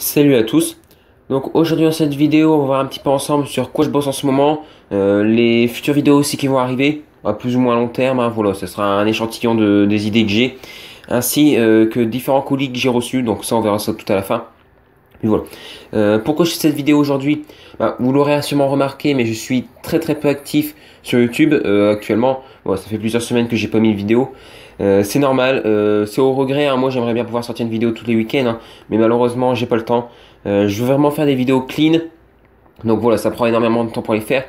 Salut à tous. Donc aujourd'hui dans cette vidéo, on va voir un petit peu ensemble sur quoi je bosse en ce moment, les futures vidéos aussi qui vont arriver, à plus ou moins long terme, hein, voilà, ce sera un échantillon des idées que j'ai, ainsi que différents colis que j'ai reçus, donc ça on verra ça tout à la fin. Et voilà. Pourquoi je fais cette vidéo aujourd'hui? Vous l'aurez sûrement remarqué, mais je suis très peu actif sur YouTube actuellement. Bon, ça fait plusieurs semaines que j'ai pas mis de vidéo. C'est normal, c'est au regret, hein. Moi j'aimerais bien pouvoir sortir une vidéo tous les week-ends, hein, mais malheureusement j'ai pas le temps. Je veux vraiment faire des vidéos clean, donc voilà, ça prend énormément de temps pour les faire.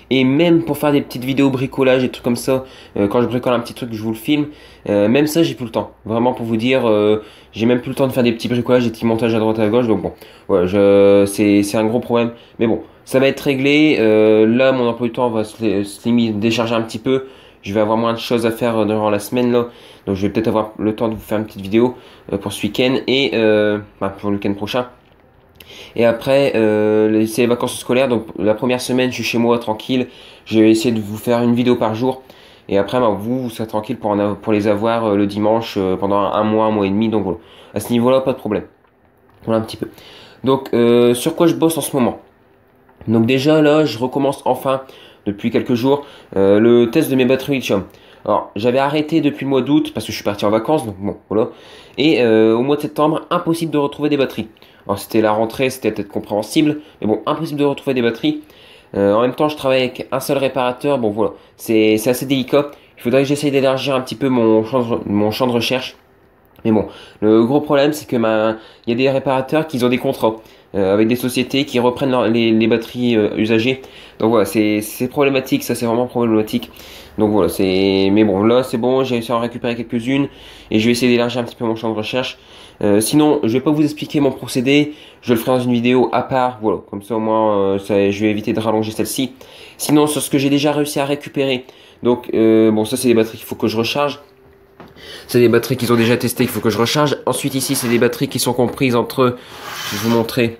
Et même pour faire des petites vidéos bricolage et trucs comme ça, quand je bricole un petit truc, je vous le filme. Même ça, j'ai plus le temps. Vraiment pour vous dire, j'ai même plus le temps de faire des petits bricolages, des petits montages à droite et à gauche. Donc bon, ouais, c'est un gros problème. Mais bon, ça va être réglé. Là, mon emploi du temps va se limiter, décharger un petit peu. Je vais avoir moins de choses à faire durant la semaine là. Donc je vais peut-être avoir le temps de vous faire une petite vidéo pour ce week-end et pour le week-end prochain. Et après, c'est les vacances scolaires, donc la première semaine, je suis chez moi tranquille. Je vais essayer de vous faire une vidéo par jour. Et après, vous serez tranquille pour les avoir le dimanche pendant un mois et demi. Donc voilà, à ce niveau-là, pas de problème. Voilà un petit peu. Donc, sur quoi je bosse en ce moment? Donc déjà, là, je recommence enfin, depuis quelques jours, le test de mes batteries lithium. Alors, j'avais arrêté depuis le mois d'août parce que je suis parti en vacances, donc bon, voilà. Et au mois de septembre, impossible de retrouver des batteries. Alors, c'était la rentrée, c'était peut-être compréhensible, mais bon, impossible de retrouver des batteries. En même temps, je travaille avec un seul réparateur, bon voilà, c'est assez délicat. Il faudrait que j'essaye d'élargir un petit peu mon champ de recherche. Mais bon, le gros problème, c'est que il y a des réparateurs qui ont des contrats avec des sociétés qui reprennent les batteries usagées. Donc voilà, c'est problématique, ça c'est vraiment problématique. Donc voilà, mais bon, là c'est bon, j'ai réussi à en récupérer quelques-unes et je vais essayer d'élargir un petit peu mon champ de recherche. Sinon, je vais pas vous expliquer mon procédé, je le ferai dans une vidéo à part, voilà, comme ça au moins je vais éviter de rallonger celle-ci. Sinon, sur ce que j'ai déjà réussi à récupérer, donc bon, ça c'est des batteries qu'il faut que je recharge. C'est des batteries qu'ils ont déjà testées qu'il faut que je recharge. Ensuite ici c'est des batteries qui sont comprises entre, je vais vous montrer,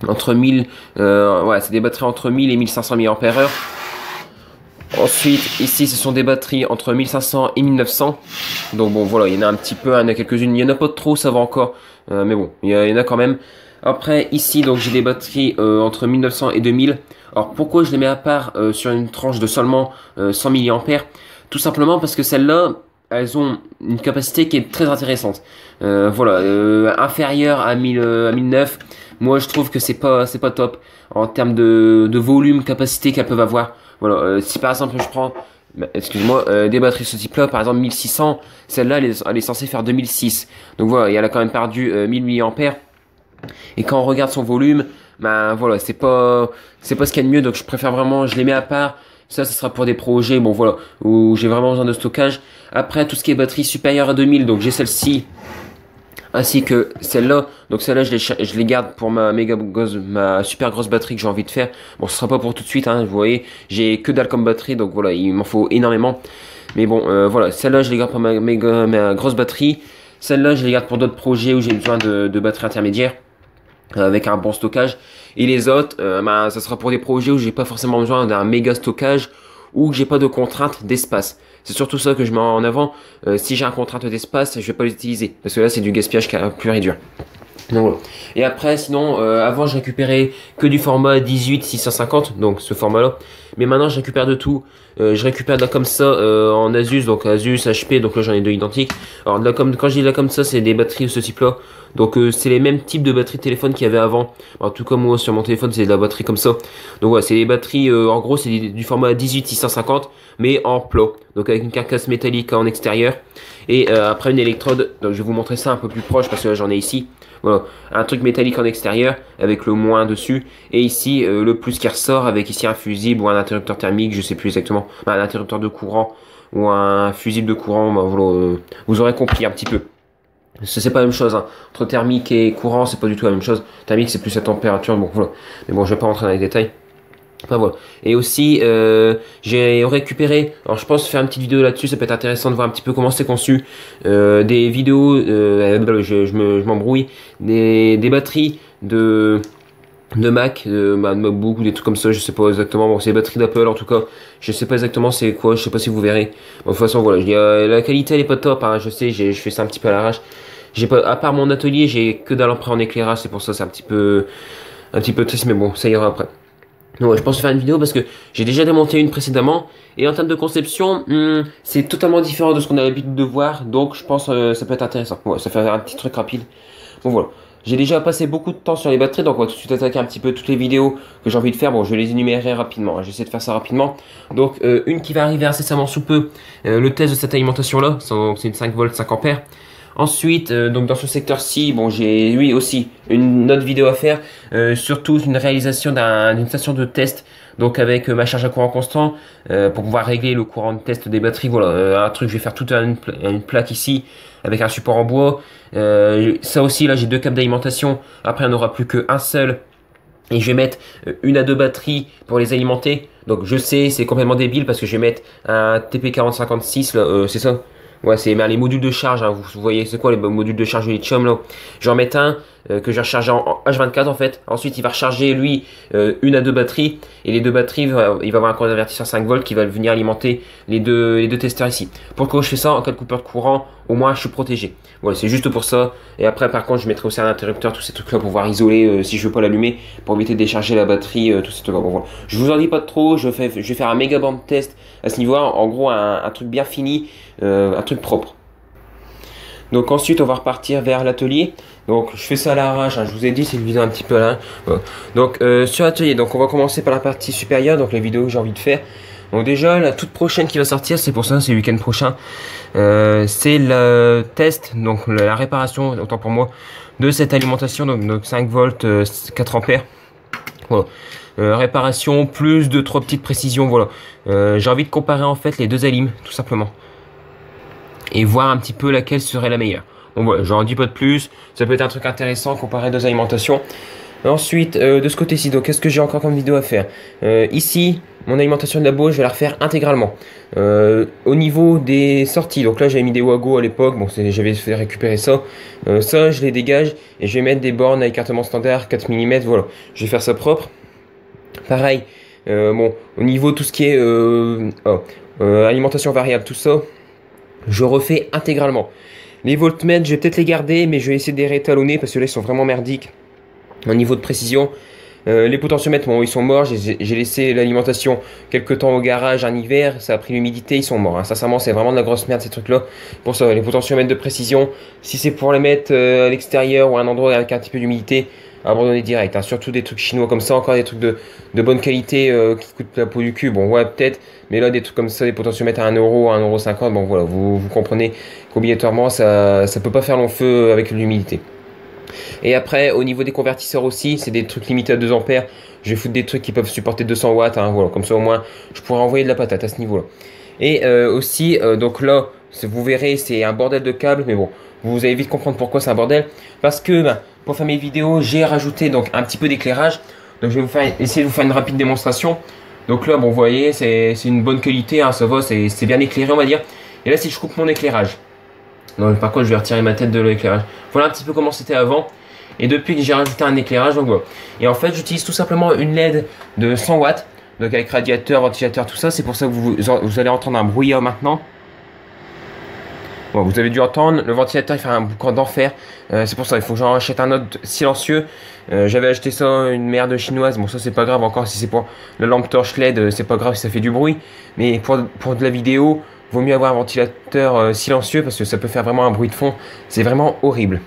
entre 1000, ouais c'est des batteries entre 1000 et 1500 mAh. Ensuite ici ce sont des batteries entre 1500 et 1900. Donc bon voilà, il y en a un petit peu, il y en a quelques-unes, il y en a pas trop, ça va encore, mais bon, il y en a quand même. Après ici donc j'ai des batteries entre 1900 et 2000. Alors pourquoi je les mets à part sur une tranche de seulement 100 mAh? Tout simplement parce que celles-là, elles ont une capacité qui est très intéressante. Voilà, inférieure à 1009. Moi, je trouve que c'est pas top en termes de volume, capacité qu'elles peuvent avoir. Voilà, si par exemple je prends, excusez-moi, des batteries de ce type-là, par exemple 1600, celle-là, elle est censée faire 2006. Donc voilà, elle a quand même perdu 1000 mAh. Et quand on regarde son volume, voilà, c'est pas ce qu'il y a de mieux. Donc je préfère vraiment, je les mets à part. Ça sera pour des projets, bon voilà, où j'ai vraiment besoin de stockage. Après, tout ce qui est batterie supérieure à 2000, donc j'ai celle-ci, ainsi que celle-là. Donc celle-là, je les garde pour ma super grosse batterie que j'ai envie de faire. Bon, ce sera pas pour tout de suite, hein, vous voyez, j'ai que dalle comme batterie, donc voilà, il m'en faut énormément. Mais bon, voilà, celle-là, je les garde pour ma grosse batterie. Celle-là, je les garde pour d'autres projets où j'ai besoin de batterie intermédiaire avec un bon stockage. Et les autres, ça sera pour des projets où j'ai pas forcément besoin d'un méga stockage ou que j'ai pas de contrainte d'espace. C'est surtout ça que je mets en avant. Si j'ai un contrainte d'espace, je vais pas l'utiliser parce que là c'est du gaspillage pur et dur. Donc, voilà. Et après, sinon, avant je récupérais que du format 18-650, donc ce format-là. Mais maintenant je récupère de tout. Je récupère de là comme ça en Asus, donc Asus, HP, donc là j'en ai deux identiques. Alors de là quand je dis là comme ça, c'est des batteries de ce type-là. Donc c'est les mêmes types de batteries de téléphone qu'il y avait avant. Alors, tout comme moi sur mon téléphone, c'est de la batterie comme ça. Donc voilà, c'est des batteries, en gros c'est du format 18-650, mais en plat. Donc avec une carcasse métallique en extérieur. Et après une électrode, donc je vais vous montrer ça un peu plus proche parce que là j'en ai ici. Voilà, un truc métallique en extérieur avec le moins dessus et ici le plus qui ressort avec ici un fusible ou un interrupteur thermique, je sais plus exactement, un interrupteur de courant ou un fusible de courant, voilà, vous aurez compris un petit peu. C'est pas la même chose, hein. Entre thermique et courant, c'est pas du tout la même chose. Thermique c'est plus la température, bon voilà. Mais bon, je vais pas rentrer dans les détails. Enfin voilà. Et aussi, j'ai récupéré, alors je pense faire une petite vidéo là-dessus, ça peut être intéressant de voir un petit peu comment c'est conçu. Des vidéos, je m'embrouille, des batteries de Mac, de MacBook ou des trucs comme ça, je sais pas exactement. Bon, c'est des batteries d'Apple en tout cas. Je sais pas exactement c'est quoi, je sais pas si vous verrez. Bon, de toute façon, voilà, la qualité elle est pas top, hein, je sais, je fais ça un petit peu à l'arrache. j'ai pas, à part mon atelier, j'ai que dalle en éclairage, c'est pour ça, c'est un petit peu triste, mais bon, ça ira après. Donc ouais, je pense faire une vidéo parce que j'ai déjà démonté une précédemment et en termes de conception, c'est totalement différent de ce qu'on a l'habitude de voir, donc je pense ça peut être intéressant. Ouais, ça fait un petit truc rapide. Bon voilà. J'ai déjà passé beaucoup de temps sur les batteries, donc on va tout de suite attaquer un petit peu toutes les vidéos que j'ai envie de faire. Bon, je vais les énumérer rapidement, hein. J'essaie de faire ça rapidement. Donc, une qui va arriver incessamment sous peu, le test de cette alimentation-là, c'est une 5 volts 5 ampères. Ensuite, donc dans ce secteur-ci, bon, j'ai lui aussi une autre vidéo à faire, surtout une réalisation d'une station de test, donc avec ma charge à courant constant, pour pouvoir régler le courant de test des batteries. Voilà, un truc, je vais faire toute une plaque ici avec un support en bois. Ça aussi, là, j'ai 2 câbles d'alimentation. Après, on n'aura plus qu'un seul. Et je vais mettre 1 à 2 batteries pour les alimenter. Donc, je sais, c'est complètement débile parce que je vais mettre un TP4056, là, c'est ça? Ouais, c'est les modules de charge, hein, vous voyez, c'est quoi les modules de charge de lithium là? Je vais en mettre un que je vais recharger en H24 en fait. Ensuite, il va recharger lui 1 à 2 batteries et les 2 batteries, il va avoir un convertisseur 5 volts qui va venir alimenter les deux testeurs ici. Pourquoi je fais ça? En cas de coupure de courant, au moins je suis protégé. Voilà, c'est juste pour ça. Et après, par contre, je mettrai aussi un interrupteur, tous ces trucs là pour pouvoir isoler si je veux pas l'allumer, pour éviter de décharger la batterie, tous ces trucs là. Bon, voilà. Je vous en dis pas trop, je vais faire un méga band test à ce niveau-là. En gros, un truc bien fini, un truc propre. Donc ensuite on va repartir vers l'atelier. Donc je fais ça à l'arrache, hein. Je vous ai dit c'est une vidéo un petit peu là. Voilà. Donc sur l'atelier, donc on va commencer par la partie supérieure, donc les vidéos que j'ai envie de faire. Donc déjà la toute prochaine qui va sortir, c'est pour ça, c'est le week-end prochain. C'est le test, donc la réparation, autant pour moi, de cette alimentation, donc 5 volts 4 ampères. Voilà. Réparation plus de 3 petites précisions, voilà. J'ai envie de comparer en fait les deux alimes, tout simplement. Et voir un petit peu laquelle serait la meilleure. Bon voilà, j'en dis pas de plus, ça peut être un truc intéressant comparer deux alimentations. Ensuite, de ce côté-ci, donc qu'est-ce que j'ai encore comme vidéo à faire? Ici, mon alimentation de labo, je vais la refaire intégralement. Au niveau des sorties, donc là j'avais mis des Wago à l'époque, bon j'avais fait récupérer ça. Ça, je les dégage et je vais mettre des bornes à écartement standard 4 mm, voilà. Je vais faire ça propre. Pareil, bon, au niveau tout ce qui est alimentation variable, tout ça, je refais intégralement. Les voltmètres, je vais peut-être les garder, mais je vais essayer de les réétalonner parce que là, ils sont vraiment merdiques au niveau de précision. Les potentiomètres, bon, ils sont morts. J'ai laissé l'alimentation quelques temps au garage un hiver. Ça a pris l'humidité, ils sont morts. Hein. Sincèrement, c'est vraiment de la grosse merde ces trucs-là. Pour ça, les potentiomètres de précision, si c'est pour les mettre à l'extérieur ou à un endroit avec un petit peu d'humidité, abandonner direct. Hein. Surtout des trucs chinois comme ça, encore des trucs de bonne qualité qui coûtent la peau du cul. Bon, ouais, peut-être. Mais là, des trucs comme ça, des potentiomètres à 1 euro, 1,50 €, bon voilà, vous comprenez qu'obligatoirement, ça peut pas faire long feu avec l'humidité. Et après, au niveau des convertisseurs aussi, c'est des trucs limités à 2 ampères. Je vais foutre des trucs qui peuvent supporter 200 watts, hein, voilà, comme ça au moins, je pourrais envoyer de la patate à ce niveau-là. Et aussi, donc là, vous verrez, c'est un bordel de câbles, mais bon, vous allez vite comprendre pourquoi c'est un bordel. Parce que, pour faire mes vidéos, j'ai rajouté donc un petit peu d'éclairage. Donc je vais essayer de vous faire une rapide démonstration. Donc là, bon, vous voyez, c'est une bonne qualité, hein, ça va, c'est bien éclairé, on va dire. Et là, si je coupe mon éclairage, donc par contre, je vais retirer ma tête de l'éclairage. Voilà un petit peu comment c'était avant. Et depuis que j'ai rajouté un éclairage, donc voilà. Et en fait, j'utilise tout simplement une LED de 100 watts, donc avec radiateur, ventilateur, tout ça. C'est pour ça que vous allez entendre un brouillard maintenant. Bon, vous avez dû entendre, le ventilateur il fait un boucan d'enfer. C'est pour ça, il faut que j'en achète un autre silencieux. J'avais acheté ça, une merde chinoise. Bon, ça c'est pas grave, encore si c'est pour la lampe torche LED, c'est pas grave si ça fait du bruit. Mais pour de la vidéo, vaut mieux avoir un ventilateur silencieux parce que ça peut faire vraiment un bruit de fond. C'est vraiment horrible.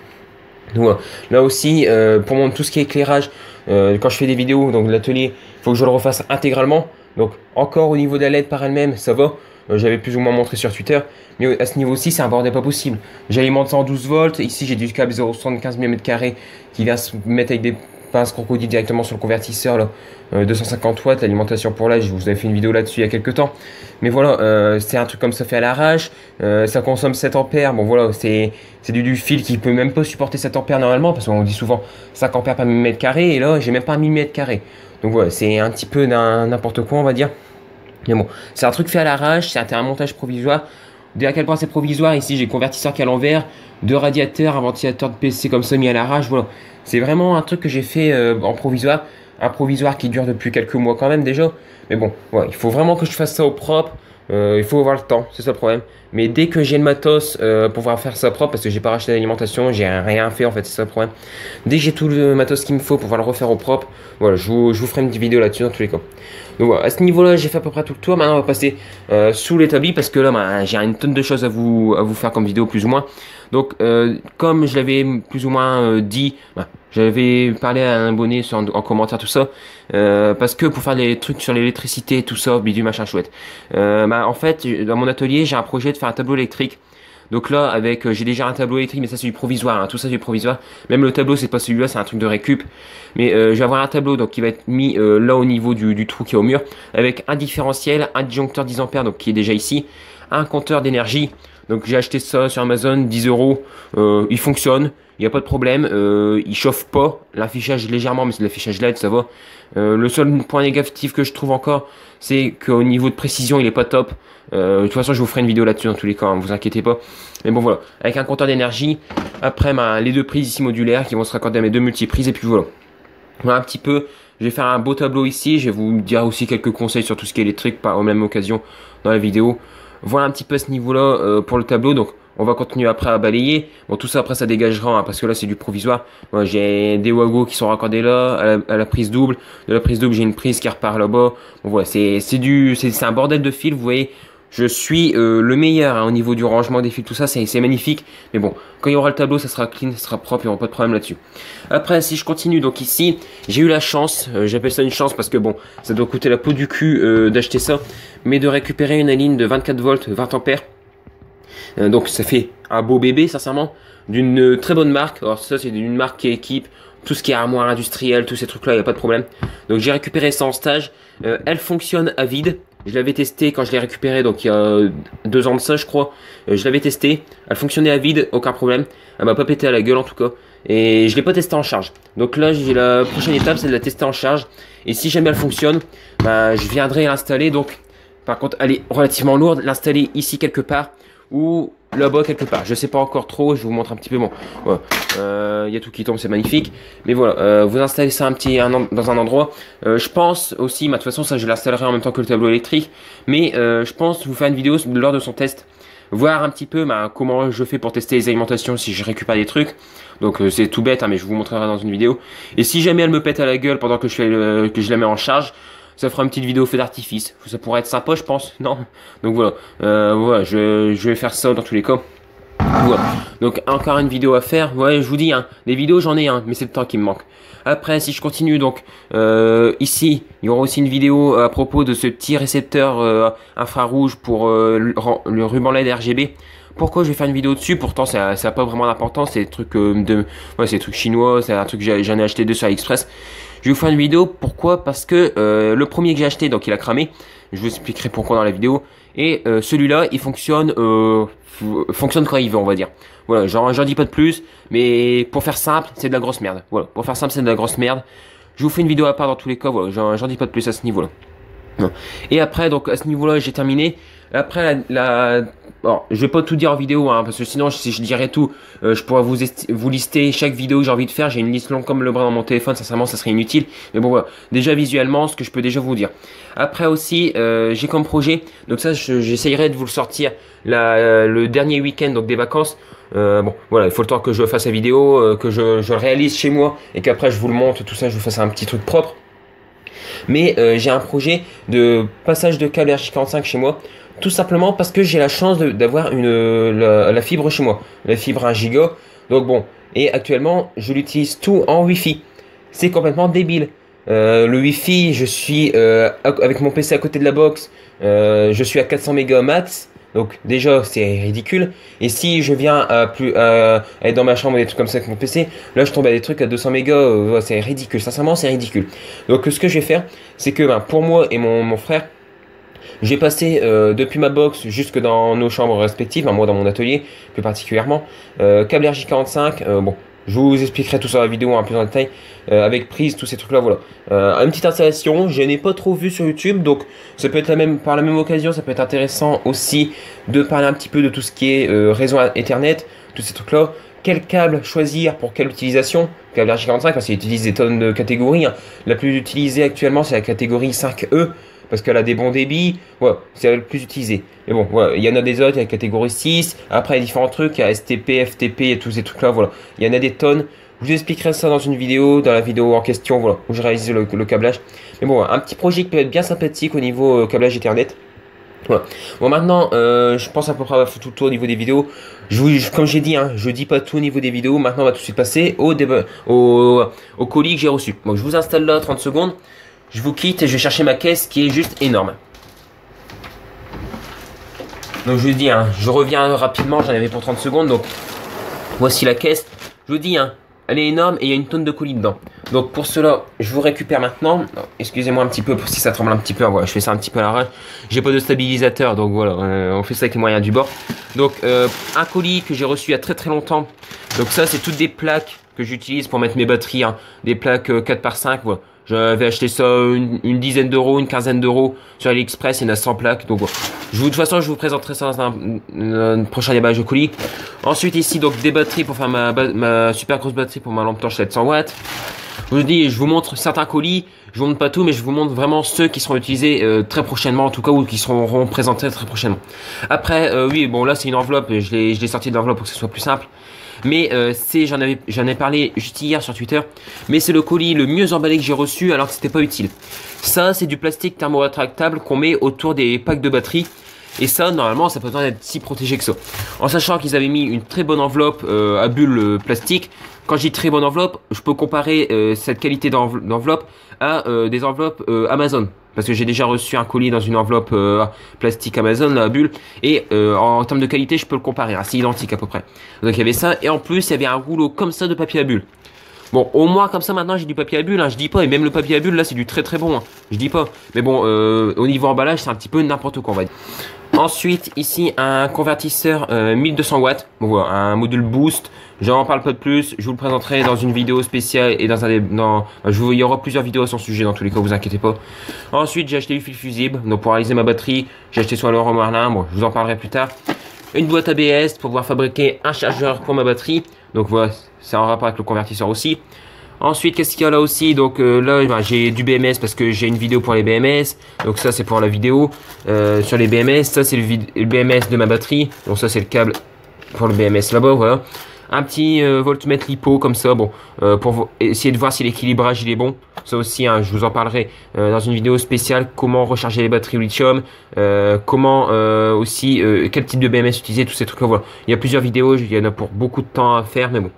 Donc, là aussi, pour tout ce qui est éclairage, quand je fais des vidéos, donc de l'atelier, il faut que je le refasse intégralement. Donc encore au niveau de la LED par elle-même, ça va. J'avais plus ou moins montré sur Twitter. Mais à ce niveau-ci, c'est un bordel pas possible. J'alimente ça en 12 volts. Ici, j'ai du câble 0,75 mm qui vient se mettre avec des pinces crocodile directement sur le convertisseur. Là. 250 watts, l'alimentation pour là. Je vous avais fait une vidéo là-dessus il y a quelques temps. Mais voilà, c'est un truc comme ça fait à l'arrache. Ça consomme 7 ampères. Bon voilà, c'est du fil qui peut même pas supporter 7 ampères normalement. Parce qu'on dit souvent 5 ampères par millimètre carré. Et là, j'ai même pas un millimètre carré. Donc voilà, c'est un petit peu n'importe quoi, on va dire. Mais bon, c'est un truc fait à l'arrache, c'est un montage provisoire. Dès à quel point c'est provisoire, ici j'ai convertisseur qui est à l'envers, 2 radiateurs, un ventilateur de PC comme ça mis à l'arrache, voilà. C'est vraiment un truc que j'ai fait en provisoire, un provisoire qui dure depuis quelques mois quand même déjà. Mais bon, ouais, il faut vraiment que je fasse ça au propre. Il faut avoir le temps, c'est ça le problème. Mais dès que j'ai le matos pour pouvoir faire ça propre, parce que j'ai pas racheté d'alimentation, j'ai rien fait en fait, c'est ça le problème. Dès que j'ai tout le matos qu'il me faut pour pouvoir le refaire au propre, voilà, je vous ferai une petite vidéo là-dessus dans tous les cas. Donc voilà, à ce niveau-là, j'ai fait à peu près tout le tour. Maintenant, on va passer sous l'établi parce que là, bah, j'ai une tonne de choses à vous faire comme vidéo plus ou moins. Donc, comme je l'avais plus ou moins dit, bah, j'avais parlé à un abonné en commentaire tout ça, parce que pour faire des trucs sur l'électricité, tout ça, bidule machin chouette. Bah, en fait, dans mon atelier, j'ai un projet de faire un tableau électrique. Donc là, avec, j'ai déjà un tableau électrique, mais ça c'est du provisoire, hein, tout ça c'est du provisoire. Même le tableau, c'est pas celui-là, c'est un truc de récup. Mais je vais avoir un tableau donc qui va être mis là au niveau du trou qui est au mur, avec un différentiel, un disjoncteur 10 ampères donc qui est déjà ici, un compteur d'énergie. Donc j'ai acheté ça sur Amazon, 10 euros. Il fonctionne, il n'y a pas de problème. Il chauffe pas, l'affichage légèrement, mais c'est de l'affichage LED, ça va. Le seul point négatif que je trouve encore, c'est qu'au niveau de précision, il est pas top. De toute façon, je vous ferai une vidéo là-dessus dans tous les cas, hein, vous inquiétez pas. Mais bon, voilà, avec un compteur d'énergie. Après, les deux prises ici modulaires qui vont se raccorder à mes deux multiprises. Et puis voilà. Voilà un petit peu. Je vais faire un beau tableau ici. Je vais vous dire aussi quelques conseils sur tout ce qui est électrique par même occasion dans la vidéo. Voilà un petit peu à ce niveau-là pour le tableau. Donc, on va continuer après à balayer. Bon, tout ça après ça dégagera hein, parce que là c'est du provisoire. Voilà, j'ai des wagos qui sont raccordés là à la prise double. De la prise double, j'ai une prise qui repart là-bas. Bon voilà, c'est un bordel de fils. Vous voyez, je suis le meilleur hein, au niveau du rangement des fils, tout ça, c'est magnifique. Mais bon, quand il y aura le tableau, ça sera clean, ça sera propre, il n'y aura pas de problème là-dessus. Après, si je continue, donc ici, j'ai eu la chance, j'appelle ça une chance parce que bon, ça doit coûter la peau du cul d'acheter ça, mais de récupérer une ligne de 24 volts, 20 ampères. Donc ça fait un beau bébé, sincèrement, d'une très bonne marque. Alors ça, c'est d'une marque qui équipe tout ce qui est armoire industrielle, tous ces trucs-là, il n'y a pas de problème. Donc j'ai récupéré ça en stage. Elle fonctionne à vide. Je l'avais testé quand je l'ai récupéré, donc il y a 2 ans de ça, je crois. Je l'avais testé. Elle fonctionnait à vide, aucun problème. Elle m'a pas pété à la gueule en tout cas. Et je l'ai pas testé en charge. Donc là, j'ai la prochaine étape, c'est de la tester en charge. Et si jamais elle fonctionne, bah, je viendrai l'installer. Donc, par contre, elle est relativement lourde. L'installer ici quelque part ou là-bas quelque part. Je sais pas encore trop. Je vous montre un petit peu. Bon, voilà. Y a tout qui tombe, c'est magnifique. Mais voilà, vous installez ça dans un endroit. Je pense aussi, de toute façon, ça je l'installerai en même temps que le tableau électrique. Mais je pense vous faire une vidéo lors de son test. Voir un petit peu comment je fais pour tester les alimentations si je récupère des trucs. Donc c'est tout bête, hein, mais je vous montrerai dans une vidéo. Et si jamais elle me pète à la gueule pendant que je la mets en charge, ça fera une petite vidéo feu d'artifice. Ça pourrait être sympa, je pense, non? Donc voilà, voilà, je vais faire ça dans tous les cas. Voilà. Donc encore une vidéo à faire. Ouais, je vous dis, hein, des vidéos j'en ai un, mais c'est le temps qui me manque. Après, si je continue, donc ici, il y aura aussi une vidéo à propos de ce petit récepteur infrarouge pour le ruban LED RGB. Pourquoi je vais faire une vidéo dessus? Pourtant, ça n'a pas vraiment d'importance. C'est des trucs c'est des trucs chinois. C'est un truc que j'en ai acheté deux sur AliExpress. Je vais vous faire une vidéo. Pourquoi? Parce que le premier que j'ai acheté, donc il a cramé. Je vous expliquerai pourquoi dans la vidéo. Et celui-là, il fonctionne quand il veut, on va dire. Voilà, j'en dis pas de plus. Mais pour faire simple, c'est de la grosse merde. Voilà, pour faire simple, c'est de la grosse merde. Je vous fais une vidéo à part dans tous les cas. Voilà, j'en dis pas de plus à ce niveau-là. Et après, donc à ce niveau-là, j'ai terminé. Après, bon, je vais pas tout dire en vidéo, hein, parce que sinon, si je dirais tout, je pourrais vous lister chaque vidéo que j'ai envie de faire. J'ai une liste longue comme le bras dans mon téléphone, sincèrement, ça serait inutile. Mais bon, voilà. Déjà visuellement, ce que je peux déjà vous dire. Après aussi, j'ai comme projet, donc ça, j'essayerai de vous le sortir le dernier week-end, donc des vacances. Bon, voilà, il faut le temps que je fasse la vidéo, que je le réalise chez moi, et qu'après je vous le montre, tout ça, je vous fasse un petit truc propre. Mais j'ai un projet de passage de câble RJ45 chez moi, tout simplement parce que j'ai la chance d'avoir la fibre chez moi, la fibre 1 giga. Donc bon, et actuellement je l'utilise tout en Wi-Fi. C'est complètement débile. Le Wi-Fi, je suis avec mon PC à côté de la box, je suis à 400 mégas max. Donc déjà c'est ridicule. Et si je viens être dans ma chambre et des trucs comme ça avec mon PC, là je tombe à des trucs à 200 mégas, c'est ridicule, sincèrement c'est ridicule. Donc ce que je vais faire, c'est que pour moi et mon frère, j'ai passé depuis ma box jusque dans nos chambres respectives, moi dans mon atelier plus particulièrement, câble RJ45, bon. Je vous expliquerai tout ça dans la vidéo un peu en détail, avec prise, tous ces trucs là, voilà. Une petite installation, je n'ai pas trop vu sur YouTube, donc ça peut être par la même occasion, ça peut être intéressant aussi de parler un petit peu de tout ce qui est réseau Ethernet, tous ces trucs là. Quel câble choisir pour quelle utilisation? Câble RJ45, parce qu'il utilise des tonnes de catégories, hein. La plus utilisée actuellement c'est la catégorie 5E, parce qu'elle a des bons débits, voilà, c'est le plus utilisé. Mais bon, voilà, il y en a des autres, il y a la catégorie 6, après il y a différents trucs, il y a STP, FTP, et tous ces trucs-là, voilà. Il y en a des tonnes. Je vous expliquerai ça dans une vidéo, dans la vidéo en question, voilà, où je réalise le câblage. Mais bon, un petit projet qui peut être bien sympathique au niveau câblage Ethernet. Voilà. Bon, maintenant, je pense à peu près avoir fait tout le tour au niveau des vidéos. Comme j'ai dit, hein, je dis pas tout au niveau des vidéos. Maintenant, on va tout de suite passer au colis que j'ai reçu. Donc, je vous installe là 30 secondes. Je vous quitte et je vais chercher ma caisse qui est juste énorme. Donc, je vous dis, hein, je reviens rapidement. J'en avais pour 30 secondes. Donc, voici la caisse. Je vous dis, hein, elle est énorme et il y a une tonne de colis dedans. Donc pour cela, je vous récupère maintenant. Excusez-moi un petit peu pour si ça tremble un petit peu. Voilà, je fais ça un petit peu à l'arrache. J'ai pas de stabilisateur, donc voilà, on fait ça avec les moyens du bord. Donc un colis que j'ai reçu il y a très très longtemps. Donc ça, c'est toutes des plaques que j'utilise pour mettre mes batteries, hein. Des plaques 4x5. Voilà. J'avais acheté ça une dizaine d'euros, une quinzaine d'euros sur AliExpress, il y en a 100 plaques. Donc, de toute façon, je vous présenterai ça dans un prochain déballage de colis. Ensuite, ici, donc des batteries pour faire ma super grosse batterie pour ma lampe torche 700 watts. Je vous dis, je vous montre certains colis. Je vous montre pas tout, mais je vous montre vraiment ceux qui seront utilisés très prochainement, en tout cas, ou qui seront présentés très prochainement. Après, oui, bon, là, c'est une enveloppe. Je l'ai sorti de l'enveloppe pour que ce soit plus simple. Mais j'en ai parlé juste hier sur Twitter. Mais c'est le colis le mieux emballé que j'ai reçu alors que c'était pas utile. Ça, c'est du plastique thermo-rétractable qu'on met autour des packs de batterie. Et ça, normalement, ça peut pas être si protégé que ça. En sachant qu'ils avaient mis une très bonne enveloppe à bulles plastique. Quand je dis très bonne enveloppe, je peux comparer cette qualité d'enveloppe à des enveloppes Amazon. Parce que j'ai déjà reçu un colis dans une enveloppe plastique Amazon, la bulle. Et en termes de qualité, je peux le comparer. C'est identique à peu près. Donc il y avait ça. Et en plus, il y avait un rouleau comme ça de papier à bulle. Bon, au moins comme ça maintenant j'ai du papier à bulle, hein, je dis pas. Et même le papier à bulle là c'est du très très bon, hein, je dis pas. Mais bon, au niveau emballage c'est un petit peu n'importe quoi on va dire. Ensuite ici un convertisseur 1200 watts. Bon voilà, un module boost. J'en parle pas de plus, je vous le présenterai dans une vidéo spéciale et il y aura plusieurs vidéos à son sujet dans tous les cas, vous inquiétez pas. Ensuite j'ai acheté du fil fusible, donc pour réaliser ma batterie, j'ai acheté sur Leroy Merlin, bon je vous en parlerai plus tard. Une boîte ABS pour pouvoir fabriquer un chargeur pour ma batterie, donc voilà, c'est en rapport avec le convertisseur aussi. Ensuite, qu'est-ce qu'il y a là aussi? Donc là, j'ai du BMS parce que j'ai une vidéo pour les BMS. Donc ça, c'est pour la vidéo sur les BMS. Ça, c'est le BMS de ma batterie. Donc ça, c'est le câble pour le BMS là-bas, voilà. Un petit voltmètre lipo comme ça, bon, pour essayer de voir si l'équilibrage il est bon. Ça aussi, hein, je vous en parlerai dans une vidéo spéciale, comment recharger les batteries au lithium, comment aussi, quel type de BMS utiliser, tous ces trucs-là, voilà. Il y a plusieurs vidéos, il y en a pour beaucoup de temps à faire, mais bon.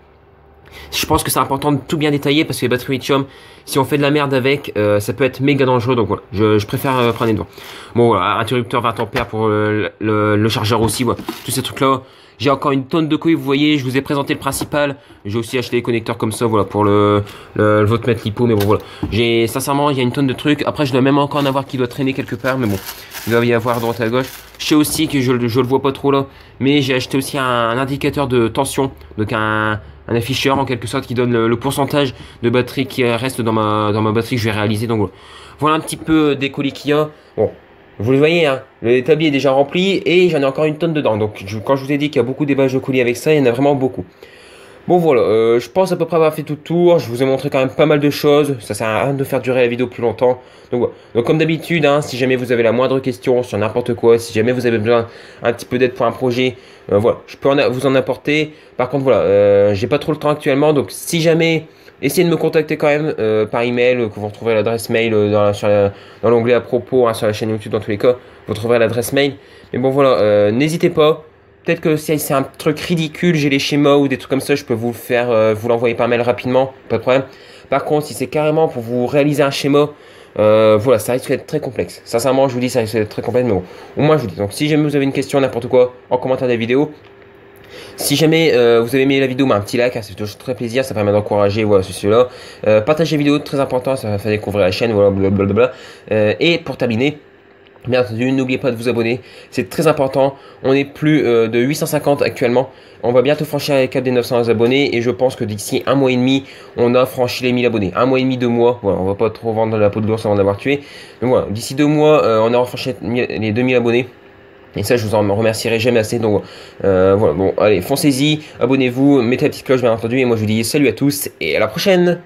Je pense que c'est important de tout bien détailler parce que les batteries lithium, si on fait de la merde avec, ça peut être méga dangereux. Donc voilà, je préfère prendre les devants. Bon voilà, interrupteur 20 ampères pour le chargeur aussi, voilà. Tous ces trucs là. J'ai encore une tonne de colis, vous voyez, je vous ai présenté le principal. J'ai aussi acheté des connecteurs comme ça, voilà, pour le voltmètre lipo, mais bon voilà. Sincèrement, il y a une tonne de trucs. Après, je dois même encore en avoir qui doit traîner quelque part, mais bon, il doit y avoir à droite et à gauche. Je sais aussi que je le vois pas trop là, mais j'ai acheté aussi un indicateur de tension, donc un afficheur en quelque sorte qui donne le pourcentage de batterie qui reste dans ma batterie que je vais réaliser. Donc voilà, voilà un petit peu des colis qu'il y a. Bon, vous le voyez, hein, l'établi est déjà rempli et j'en ai encore une tonne dedans. Donc quand je vous ai dit qu'il y a beaucoup d'éballages de colis avec ça, il y en a vraiment beaucoup. Bon voilà, je pense à peu près avoir fait tout le tour. Je vous ai montré quand même pas mal de choses. Ça sert à rien de faire durer la vidéo plus longtemps. Donc voilà. Donc comme d'habitude, hein, si jamais vous avez la moindre question sur n'importe quoi, si jamais vous avez besoin un petit peu d'aide pour un projet, voilà, je peux vous en apporter. Par contre voilà, j'ai pas trop le temps actuellement. Donc si jamais, essayez de me contacter quand même par email, que vous retrouverez l'adresse mail dans l'onglet à propos, hein, sur la chaîne YouTube dans tous les cas. Vous trouverez l'adresse mail. Mais bon voilà, n'hésitez pas. Peut-être que si c'est un truc ridicule, j'ai les schémas ou des trucs comme ça, je peux vous le faire, vous l'envoyer par mail rapidement, pas de problème. Par contre, si c'est carrément pour vous réaliser un schéma, voilà, ça risque d'être très complexe. Sincèrement, je vous dis, ça risque d'être très complexe, mais bon, au moins je vous dis. Donc, si jamais vous avez une question, n'importe quoi, en commentaire des vidéos. Si jamais vous avez aimé la vidéo, un petit like, hein, ça fait toujours très plaisir, ça permet d'encourager voilà, ceci-là. Partagez la vidéo, très important, ça va faire découvrir la chaîne, voilà, blablabla. Et pour terminer, bien entendu, n'oubliez pas de vous abonner, c'est très important. On est plus de 850 actuellement. On va bientôt franchir les cap des 900 abonnés et je pense que d'ici un mois et demi, on a franchi les 1000 abonnés. Un mois et demi, 2 mois. Voilà, on va pas trop vendre la peau de l'ours avant d'avoir tué. Mais voilà, d'ici 2 mois, on aura franchi les 2000 abonnés. Et ça, je vous en remercierai jamais assez. Donc voilà, bon, allez, foncez-y, abonnez-vous, mettez la petite cloche bien entendu. Et moi, je vous dis salut à tous et à la prochaine.